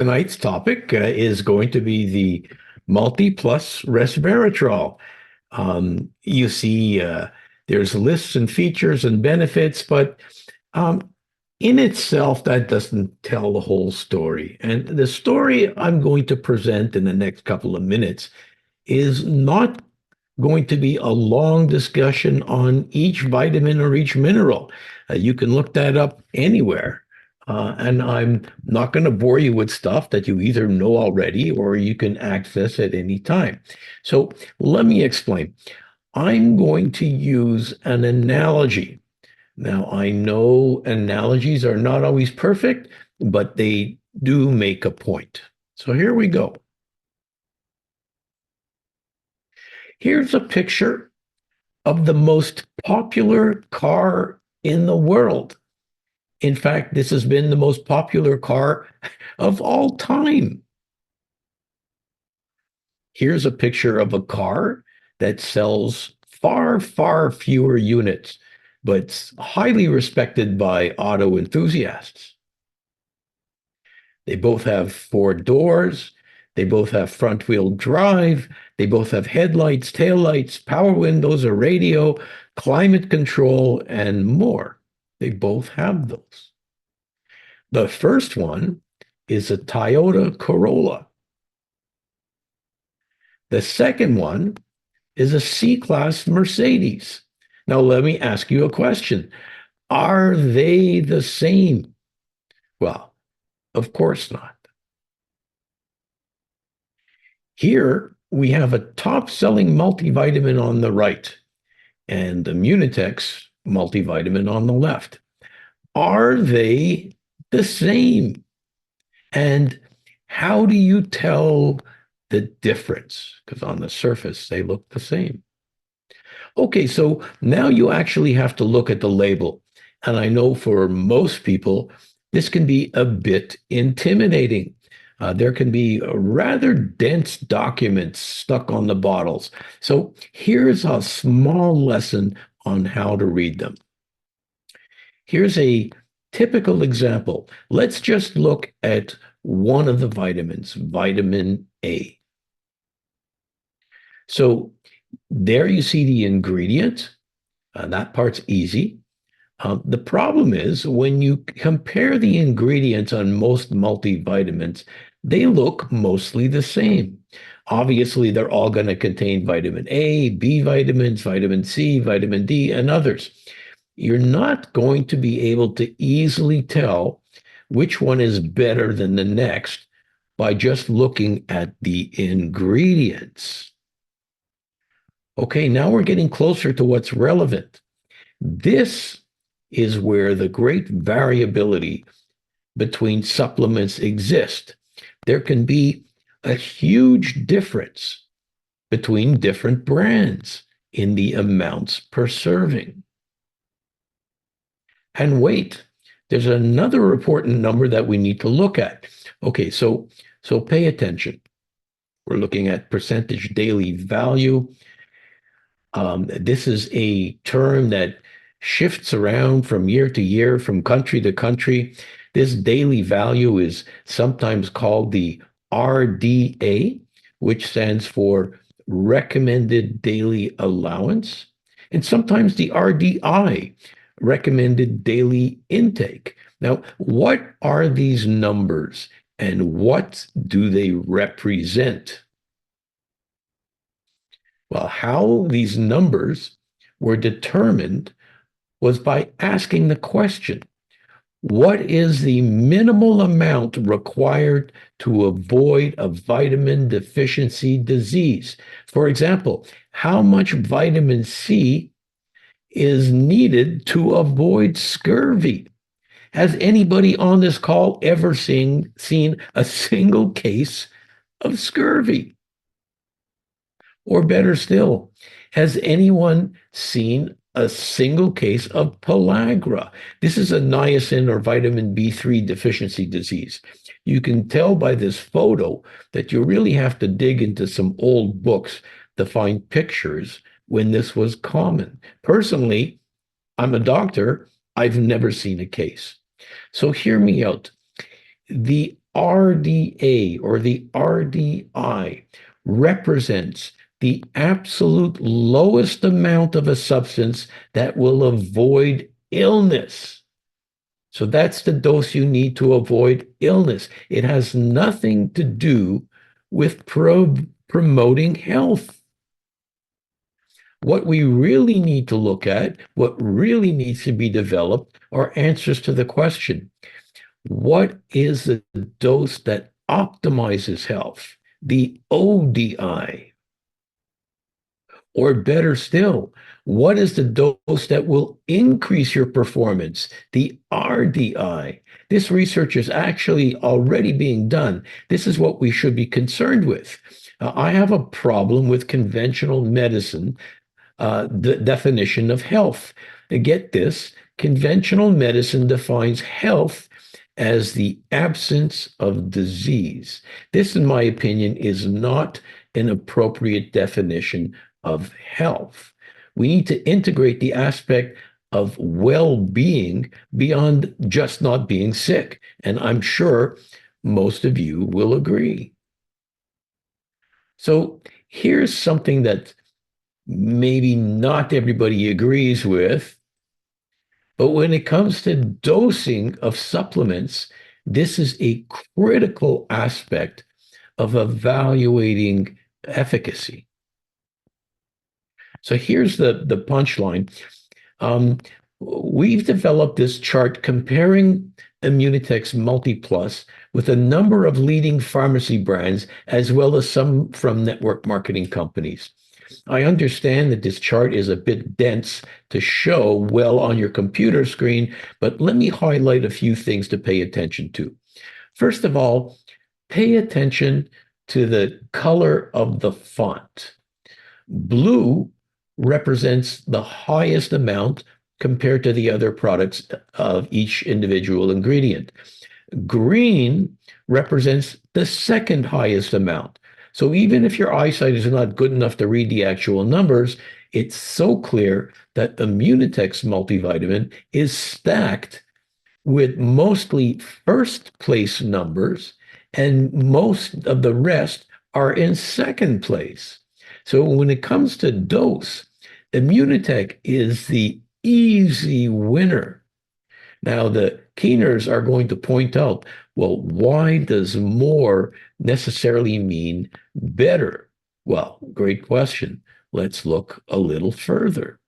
Tonight's topic is going to be the Multi+ Resveratrol. You see, there's lists and features and benefits, but um, in itself, that doesn't tell the whole story. And the story I'm going to present in the next couple of minutes is not going to be a long discussion on each vitamin or each mineral. You can look that up anywhere. And I'm not going to bore you with stuff that you either know already or you can access at any time. So let me explain. I'm going to use an analogy. Now, I know analogies are not always perfect, but they do make a point. So here we go. Here's a picture of the most popular car in the world. In fact, this has been the most popular car of all time. Here's a picture of a car that sells far, far fewer units, but highly respected by auto enthusiasts. They both have four doors. They both have front wheel drive. They both have headlights, taillights, power windows, a radio, climate control, and more. They both have those. The first one is a Toyota Corolla. The second one is a C-Class Mercedes. Now, let me ask you a question. Are they the same? Well, of course not. Here we have a top-selling multivitamin on the right and Immunotec's multivitamin on the left. Are they the same? And how do you tell the difference? Because on the surface, they look the same. Okay, so now you actually have to look at the label. And I know for most people, this can be a bit intimidating. There can be rather dense documents stuck on the bottles. So here's a small lesson on how to read them. Here's a typical example. Let's just look at one of the vitamins, vitamin A. So there you see the ingredient. That part's easy. The problem is when you compare the ingredients on most multivitamins, they look mostly the same. Obviously, they're all going to contain vitamin A, B vitamins, vitamin C, vitamin D, and others. You're not going to be able to easily tell which one is better than the next by just looking at the ingredients. Okay, now we're getting closer to what's relevant. This is where the great variability between supplements exist. There can be a huge difference between different brands in the amounts per serving. And wait, there's another important number that we need to look at. Okay, so pay attention. We're looking at percentage daily value. This is a term that shifts around from year to year, from country to country. This daily value is sometimes called the RDA, which stands for recommended daily allowance, and sometimes the RDI, recommended daily intake. Now, what are these numbers and what do they represent? Well, how these numbers were determined was by asking the question, what is the minimal amount required to avoid a vitamin deficiency disease? For example, how much vitamin C is needed to avoid scurvy? Has anybody on this call ever seen a single case of scurvy? Or better still, has anyone seen a single case of pellagra? This is a niacin or vitamin B3 deficiency disease. You can tell by this photo that you really have to dig into some old books to find pictures when this was common. Personally, I'm a doctor. I've never seen a case. So hear me out. The RDA or the RDI represents the absolute lowest amount of a substance that will avoid illness. So that's the dose you need to avoid illness. It has nothing to do with promoting health. What we really need to look at, what really needs to be developed, are answers to the question, what is the dose that optimizes health? The ODI. Or better still, what is the dose that will increase your performance? The RDI. This research is actually already being done. This is what we should be concerned with. I have a problem with conventional medicine, the definition of health. Get this, conventional medicine defines health as the absence of disease. This, in my opinion, is not an appropriate definition of health. We need to integrate the aspect of well-being beyond just not being sick. And I'm sure most of you will agree. So here's something that maybe not everybody agrees with, but when it comes to dosing of supplements, this is a critical aspect of evaluating efficacy. So here's the punchline. We've developed this chart comparing Immunotec's Multi+ with a number of leading pharmacy brands, as well as some from network marketing companies. I understand that this chart is a bit dense to show well on your computer screen, but let me highlight a few things to pay attention to. First of all, pay attention to the color of the font. Blue represents the highest amount compared to the other products of each individual ingredient. Green represents the second highest amount. So even if your eyesight is not good enough to read the actual numbers, it's so clear that Immunotec's multivitamin is stacked with mostly first place numbers, and most of the rest are in second place. So when it comes to dose, Immunotec is the easy winner. Now, the keeners are going to point out, well, why does more necessarily mean better? Well, great question. Let's look a little further.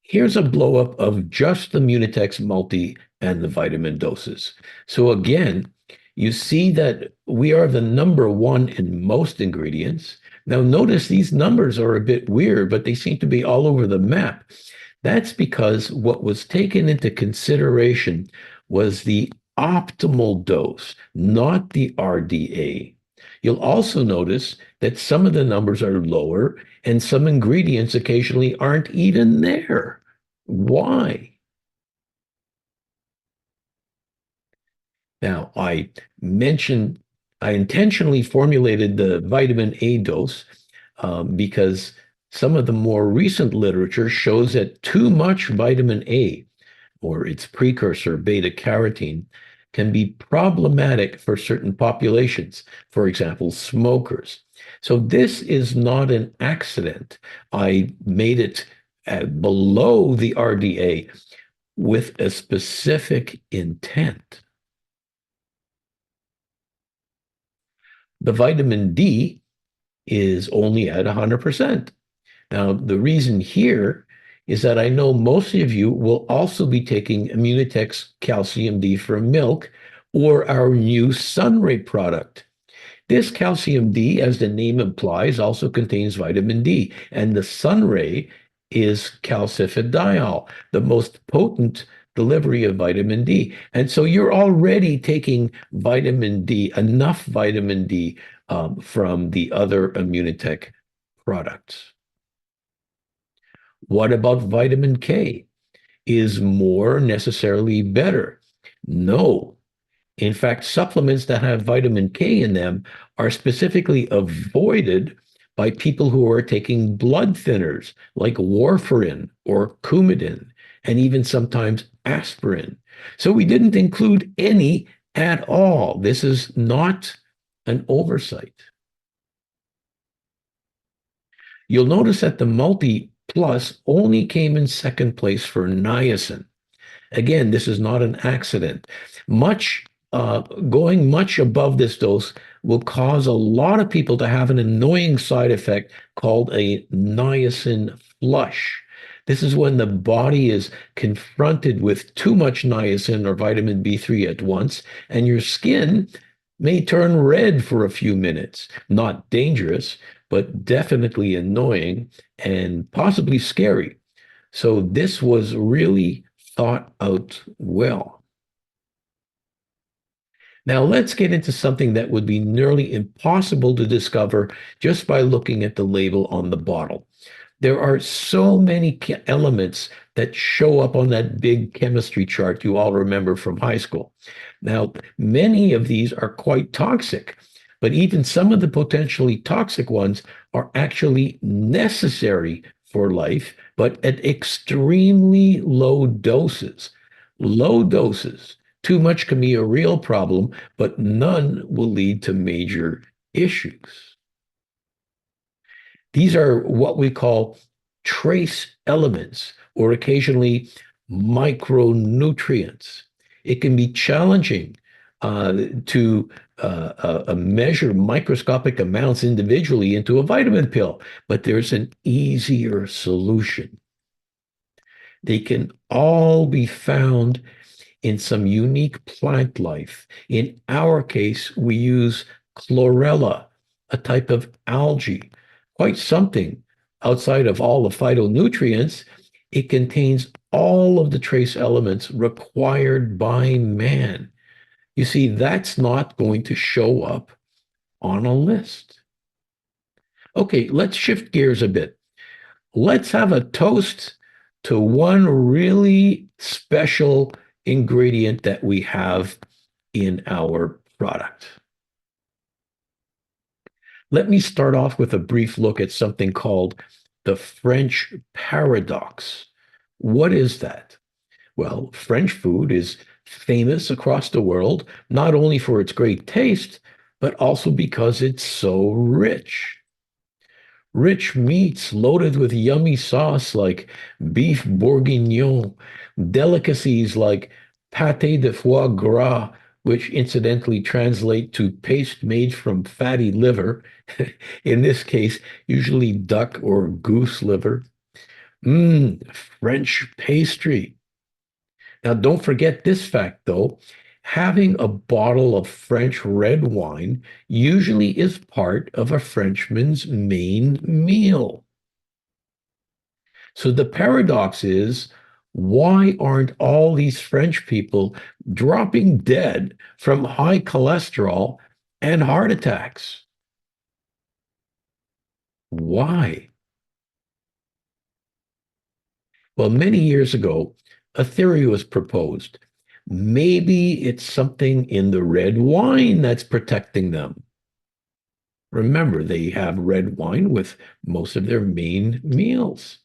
Here's a blow-up of just Immunotec's multi and the vitamin doses. So again, you see that we are the number one in most ingredients. Now notice these numbers are a bit weird, but they seem to be all over the map. That's because what was taken into consideration was the optimal dose, not the RDA. You'll also notice that some of the numbers are lower and some ingredients occasionally aren't even there. Why? Now, I intentionally formulated the vitamin A dose because some of the more recent literature shows that too much vitamin A, or its precursor, beta carotene, can be problematic for certain populations, for example, smokers. So this is not an accident. I made it below the RDA with a specific intent. The vitamin D is only at 100%. Now, the reason here is that I know most of you will also be taking Immunotec's Calcium D from milk or our new Sunray product. This Calcium D, as the name implies, also contains vitamin D, and the Sunray is calcifediol, the most potent delivery of vitamin D. And so you're already taking vitamin D, enough vitamin D from the other Immunotec products. What about vitamin K? Is more necessarily better? No. In fact, supplements that have vitamin K in them are specifically avoided by people who are taking blood thinners like warfarin or Coumadin, and even sometimes aspirin. So we didn't include any at all. This is not an oversight. You'll notice that the Multi Plus only came in second place for niacin. Again, this is not an accident. Much Going much above this dose will cause a lot of people to have an annoying side effect called a niacin flush. This is when the body is confronted with too much niacin or vitamin B3 at once, and your skin may turn red for a few minutes. Not dangerous, but definitely annoying and possibly scary. So this was really thought out well. Now let's get into something that would be nearly impossible to discover just by looking at the label on the bottle. There are so many elements that show up on that big chemistry chart you all remember from high school. Now, many of these are quite toxic, but even some of the potentially toxic ones are actually necessary for life, but at extremely low doses. Low doses. Too much can be a real problem, but none will lead to major issues. These are what we call trace elements or occasionally micronutrients. It can be challenging to measure microscopic amounts individually into a vitamin pill, but there's an easier solution. They can all be found in some unique plant life. In our case, we use chlorella, a type of algae, quite something outside of all the phytonutrients. It contains all of the trace elements required by man. You see, that's not going to show up on a list. Okay, let's shift gears a bit. Let's have a toast to one really special ingredient that we have in our product. Let me start off with a brief look at something called the French paradox. What is that? Well, French food is famous across the world, not only for its great taste, but also because it's so rich. Rich meats loaded with yummy sauce like beef bourguignon, delicacies like pâté de foie gras, which incidentally translate to paste made from fatty liver, in this case, usually duck or goose liver. French pastry. Now, don't forget this fact, though. Having a bottle of French red wine usually is part of a Frenchman's main meal. So the paradox is, why aren't all these French people dropping dead from high cholesterol and heart attacks? Why? Well, many years ago, a theory was proposed. Maybe it's something in the red wine that's protecting them. Remember, they have red wine with most of their main meals.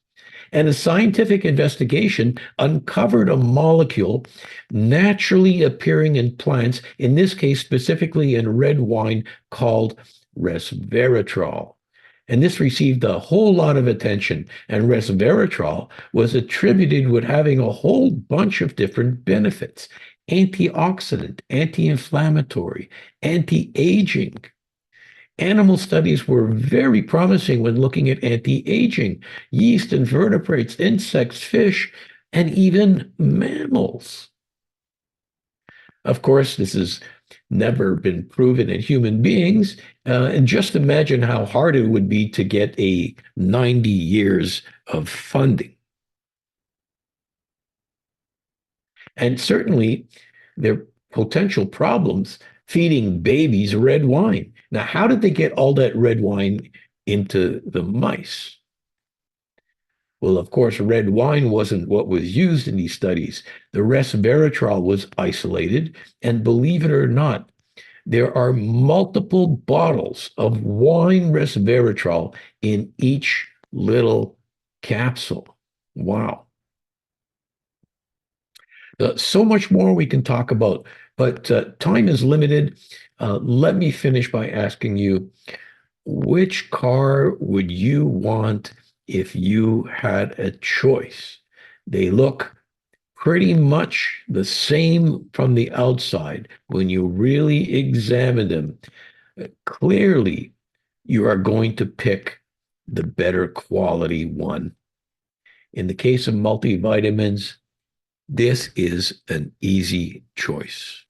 And a scientific investigation uncovered a molecule naturally appearing in plants, in this case, specifically in red wine, called resveratrol. And this received a whole lot of attention. And resveratrol was attributed with having a whole bunch of different benefits: antioxidant, anti inflammatory, anti aging. Animal studies were very promising when looking at anti-aging, yeast, invertebrates, insects, fish, and even mammals. Of course, this has never been proven in human beings. And just imagine how hard it would be to get a 90 years of funding. And certainly, there are potential problems feeding babies red wine. Now, how did they get all that red wine into the mice? Well, of course, red wine wasn't what was used in these studies. The resveratrol was isolated, and believe it or not, there are multiple bottles of wine resveratrol in each little capsule. Wow. So much more we can talk about But time is limited. Let me finish by asking you, which car would you want if you had a choice? They look pretty much the same from the outside. When you really examine them, clearly you are going to pick the better quality one. In the case of multivitamins, this is an easy choice.